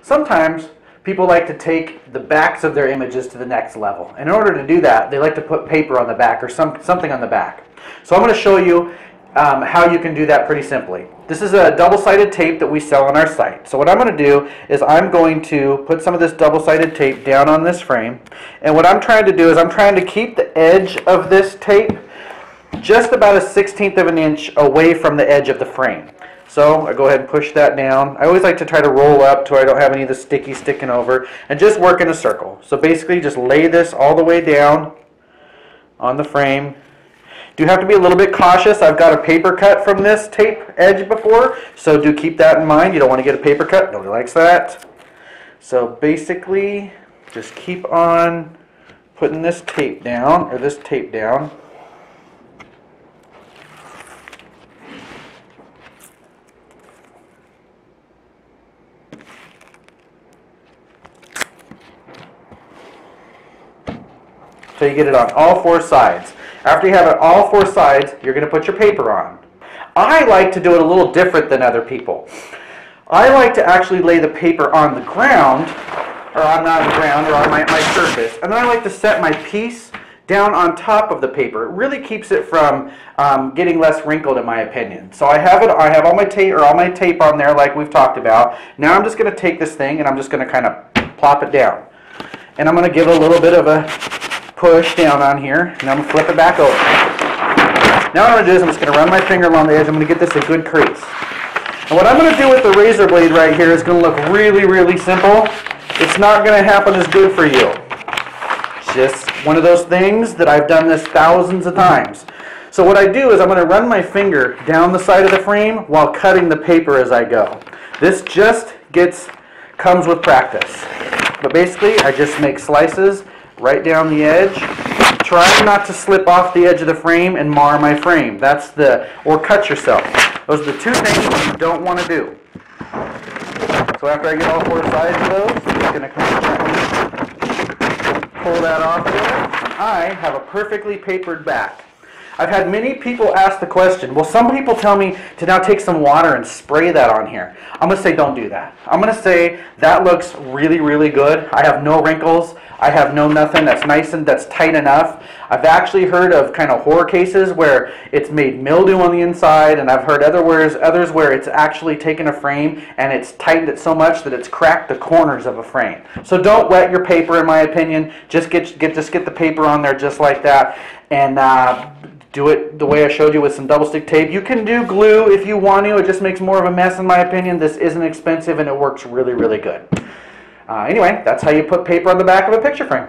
Sometimes people like to take the backs of their images to the next level. And in order to do that, they like to put paper on the back or something on the back. So I'm going to show you how you can do that pretty simply. This is a double-sided tape that we sell on our site. So what I'm going to do is I'm going to put some of this double-sided tape down on this frame. And what I'm trying to do is I'm trying to keep the edge of this tape just about 1/16 of an inch away from the edge of the frame. So I go ahead and push that down. I always like to try to roll up to where I don't have any of the sticky sticking over, and just work in a circle. So basically just lay this all the way down on the frame. Do have to be a little bit cautious. I've got a paper cut from this tape edge before, so do keep that in mind. You don't want to get a paper cut. Nobody likes that. So basically just keep on putting this tape down, or this tape down. So you get it on all four sides. After you have it all four sides, you're going to put your paper on. I like to do it a little different than other people. I like to actually lay the paper on the ground, or on the ground, or on my surface, and then I like to set my piece down on top of the paper. It really keeps it from getting less wrinkled, in my opinion. So I have all my tape on there, like we've talked about. Now I'm just going to take this thing and I'm just going to kind of plop it down, and I'm going to give it a little bit of a push down on here, and I'm going to flip it back over. Now what I'm going to do is I'm just going to run my finger along the edge. I'm going to get this a good crease. And what I'm going to do with the razor blade right here is going to look really, really simple. It's not going to happen as good for you. It's just one of those things that I've done this thousands of times. So what I do is I'm going to run my finger down the side of the frame while cutting the paper as I go. This just comes with practice. But basically I just make slices right down the edge. Try not to slip off the edge of the frame and mar my frame. Or cut yourself. Those are the two things you don't want to do. So after I get all four sides of those, I'm just going to kind of gently pull that off of there, and I have a perfectly papered back. I've had many people ask the question, well, some people tell me to now take some water and spray that on here. I'm going to say don't do that. I'm going to say that looks really, really good. I have no wrinkles. I have no nothing. That's tight enough. I've actually heard of kind of horror cases where it's made mildew on the inside, and I've heard others where it's actually taken a frame and it's tightened it so much that it's cracked the corners of a frame. So don't wet your paper, in my opinion. Just get the paper on there just like that, and do it the way I showed you with some double stick tape. You can do glue if you want to. It just makes more of a mess, in my opinion. This isn't expensive and it works really, really good. Anyway, that's how you put paper on the back of a picture frame.